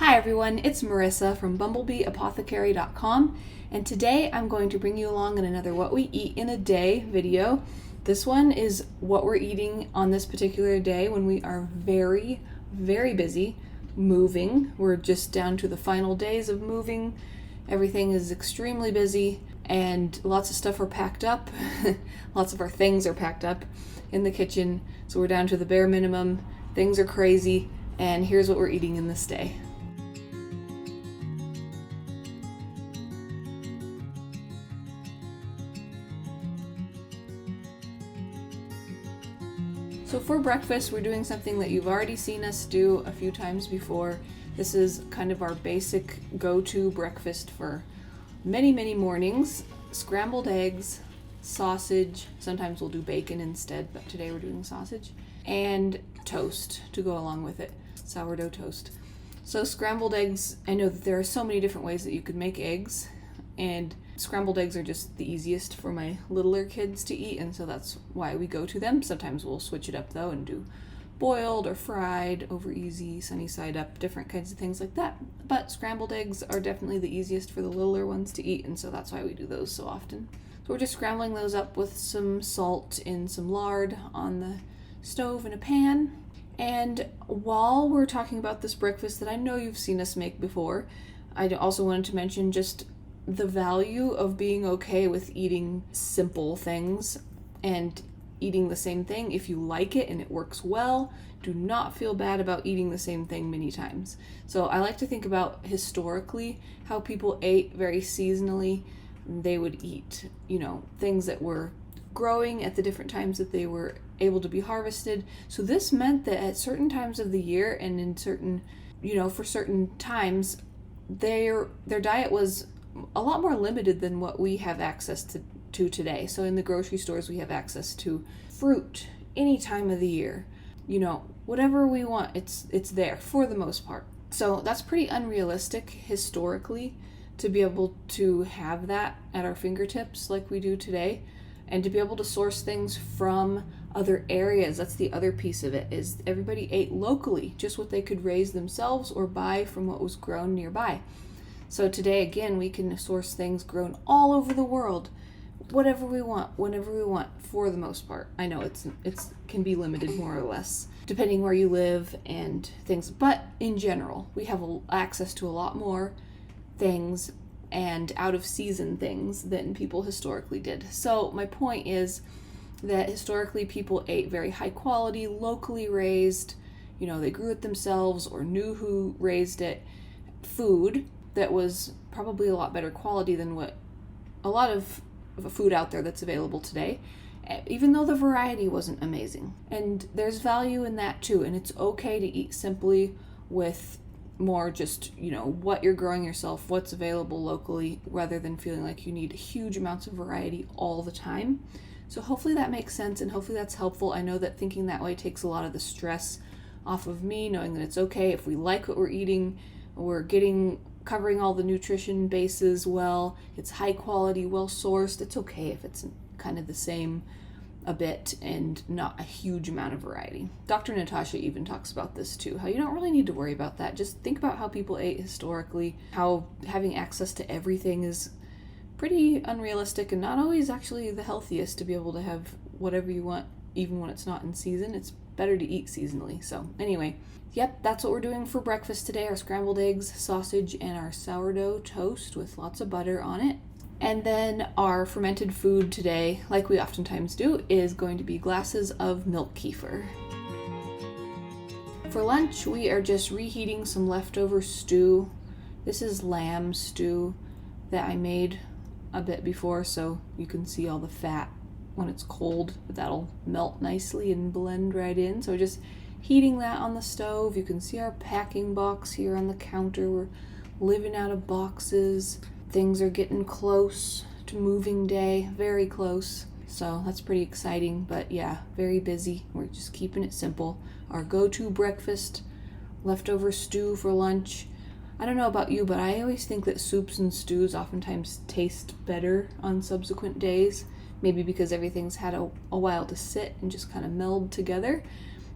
Hi everyone, it's Marisa from bumblebeeapothecary.com, and today I'm going to bring you along in another What We Eat in a Day video. This one is what we're eating on this particular day when we are very, very busy moving. We're just down to the final days of moving. Everything is extremely busy and lots of stuff are packed up. Lots of our things are packed up in the kitchen, so we're down to the bare minimum. Things are crazy, and here's what we're eating in this day. So for breakfast, we're doing something that you've already seen us do a few times before. This is kind of our basic go-to breakfast for many, many mornings. Scrambled eggs, sausage, sometimes we'll do bacon instead, but today we're doing sausage, and toast to go along with it, sourdough toast. So scrambled eggs, I know that there are so many different ways that you could make eggs, and scrambled eggs are just the easiest for my littler kids to eat, and so that's why we go to them. Sometimes we'll switch it up though and do boiled or fried, over easy, sunny side up, different kinds of things like that. But scrambled eggs are definitely the easiest for the littler ones to eat, and so that's why we do those so often. So we're just scrambling those up with some salt and some lard on the stove in a pan. And while we're talking about this breakfast that I know you've seen us make before, I also wanted to mention just the value of being okay with eating simple things and eating the same thing. If you like it and it works well, do not feel bad about eating the same thing many times. So I like to think about historically how people ate very seasonally. They would eat, things that were growing at the different times that they were able to be harvested. So this meant that at certain times of the year and in certain, for certain times, their diet was a lot more limited than what we have access to today. So in the grocery stores, we have access to fruit any time of the year. Whatever we want, it's there for the most part. So that's pretty unrealistic historically to be able to have that at our fingertips like we do today, and to be able to source things from other areas. That's the other piece of it, is everybody ate locally, just what they could raise themselves or buy from what was grown nearby. So today, again, we can source things grown all over the world, whatever we want, whenever we want, for the most part. I know it's can be limited more or less, depending where you live and things. But in general, we have access to a lot more things and out-of-season things than people historically did. So my point is that historically people ate very high-quality, locally raised, they grew it themselves or knew who raised it, food that was probably a lot better quality than what a lot of food out there that's available today, even though the variety wasn't amazing. And there's value in that too, and it's okay to eat simply with more just, what you're growing yourself, what's available locally, rather than feeling like you need huge amounts of variety all the time. So hopefully that makes sense, and hopefully that's helpful. I know that thinking that way takes a lot of the stress off of me, knowing that it's okay if we like what we're eating, we're covering all the nutrition bases well, it's high quality, well sourced. It's okay if it's kind of the same a bit and not a huge amount of variety. Dr. Natasha even talks about this too, how you don't really need to worry about that. Just think about how people ate historically, how having access to everything is pretty unrealistic and not always actually the healthiest to be able to have whatever you want, even when it's not in season. It's better to eat seasonally. So anyway, yep, that's what we're doing for breakfast today. Our scrambled eggs, sausage, and our sourdough toast with lots of butter on it. And then our fermented food today, like we oftentimes do, is going to be glasses of milk kefir. For lunch, we are just reheating some leftover stew. This is lamb stew that I made a bit before, so you can see all the fat when it's cold, but that'll melt nicely and blend right in. So just heating that on the stove. You can see our packing box here on the counter. We're living out of boxes. Things are getting close to moving day, very close. So that's pretty exciting, but yeah, very busy. We're just keeping it simple. Our go-to breakfast, leftover stew for lunch. I don't know about you, but I always think that soups and stews oftentimes taste better on subsequent days. Maybe because everything's had a while to sit and just kind of meld together,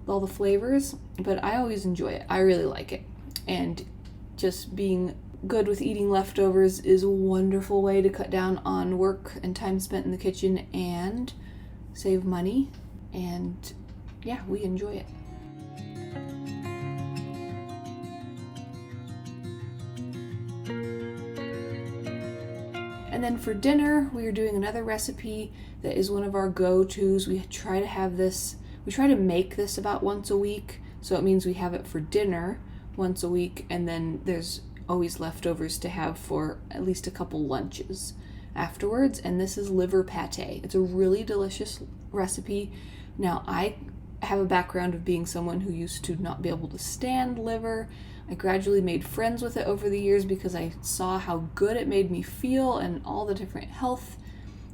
all the flavors. But I always enjoy it. I really like it. And just being good with eating leftovers is a wonderful way to cut down on work and time spent in the kitchen and save money. And yeah, we enjoy it. And then for dinner, we are doing another recipe that is one of our go-tos. We try to make this about once a week. So it means we have it for dinner once a week, and then there's always leftovers to have for at least a couple lunches afterwards. And this is liver pate. It's a really delicious recipe. Now, I have a background of being someone who used to not be able to stand liver. I gradually made friends with it over the years because I saw how good it made me feel and all the different health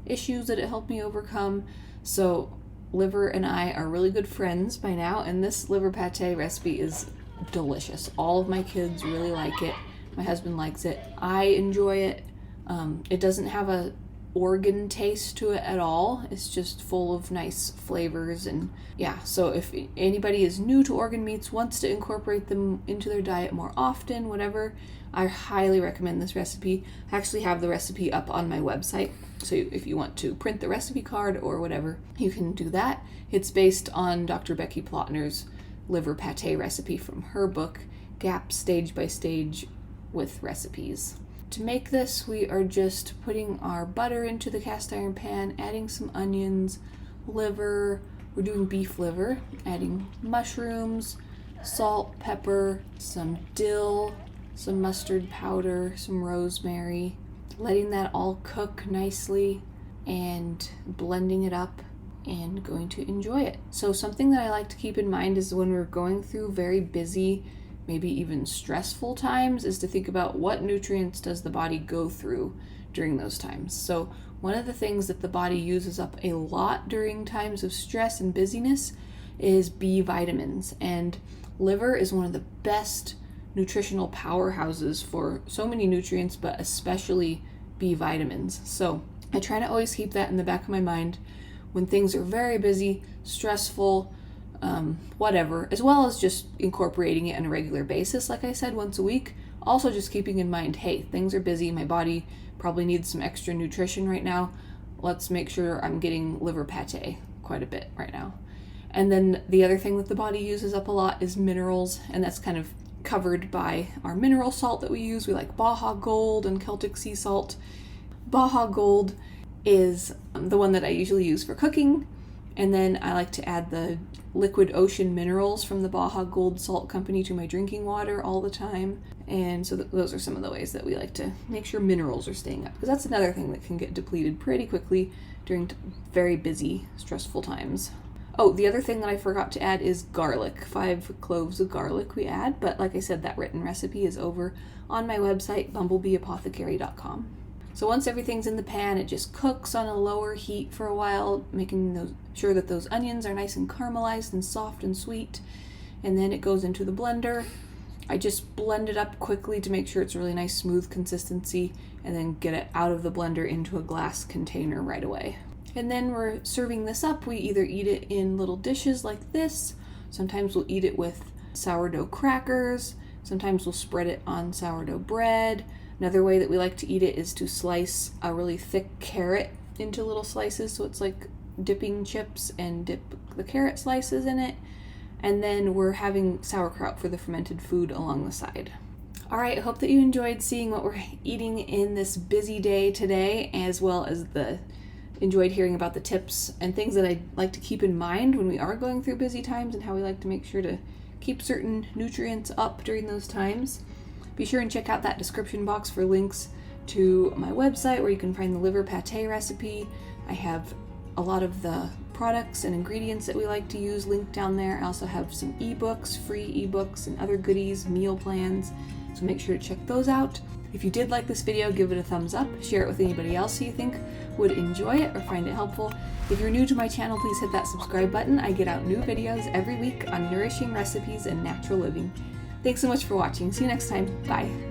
issues that it helped me overcome. So liver and I are really good friends by now, and this liver pate recipe is delicious. All of my kids really like it. My husband likes it. I enjoy it. It doesn't have a organ taste to it at all. It's just full of nice flavors. And yeah, so if anybody is new to organ meats, wants to incorporate them into their diet more often, whatever, I highly recommend this recipe. I actually have the recipe up on my website, so if you want to print the recipe card or whatever, you can do that. It's based on Dr. Becky Plotner's liver pate recipe from her book, Gap Stage by Stage with Recipes. To make this, we are just putting our butter into the cast iron pan, adding some onions, liver, we're doing beef liver, adding mushrooms, salt, pepper, some dill, some mustard powder, some rosemary, letting that all cook nicely and blending it up and going to enjoy it. So something that I like to keep in mind is when we're going through very busy, maybe even stressful times, is to think about what nutrients does the body go through during those times. So one of the things that the body uses up a lot during times of stress and busyness is B vitamins, and liver is one of the best nutritional powerhouses for so many nutrients, but especially B vitamins. So I try to always keep that in the back of my mind when things are very busy, stressful, whatever, as well as just incorporating it on a regular basis, like I said, once a week. Also just keeping in mind, hey, things are busy, my body probably needs some extra nutrition right now. Let's make sure I'm getting liver pate quite a bit right now. And then the other thing that the body uses up a lot is minerals, and that's kind of covered by our mineral salt that we use. We like Baja Gold and Celtic sea salt. Baja Gold is the one that I usually use for cooking, and then I like to add the liquid ocean minerals from the Baja Gold Salt Company to my drinking water all the time. And so those are some of the ways that we like to make sure minerals are staying up, because that's another thing that can get depleted pretty quickly during very busy, stressful times. Oh, the other thing that I forgot to add is garlic. 5 cloves of garlic we add, but like I said, that written recipe is over on my website, bumblebeeapothecary.com. So once everything's in the pan, it just cooks on a lower heat for a while, making sure that those onions are nice and caramelized and soft and sweet. And then it goes into the blender. I just blend it up quickly to make sure it's a really nice smooth consistency, and then get it out of the blender into a glass container right away. And then we're serving this up. We either eat it in little dishes like this. Sometimes we'll eat it with sourdough crackers. Sometimes we'll spread it on sourdough bread. Another way that we like to eat it is to slice a really thick carrot into little slices, so it's like dipping chips, and dip the carrot slices in it. And then we're having sauerkraut for the fermented food along the side. All right, I hope that you enjoyed seeing what we're eating in this busy day today, as well as enjoyed hearing about the tips and things that I like to keep in mind when we are going through busy times, and how we like to make sure to keep certain nutrients up during those times. Be sure and check out that description box for links to my website where you can find the liver pate recipe. I have a lot of the products and ingredients that we like to use linked down there. I also have some ebooks, free ebooks, and other goodies, meal plans, so make sure to check those out. If you did like this video, give it a thumbs up, share it with anybody else who you think would enjoy it or find it helpful. If you're new to my channel, please hit that subscribe button. I get out new videos every week on nourishing recipes and natural living. Thanks so much for watching. See you next time. Bye.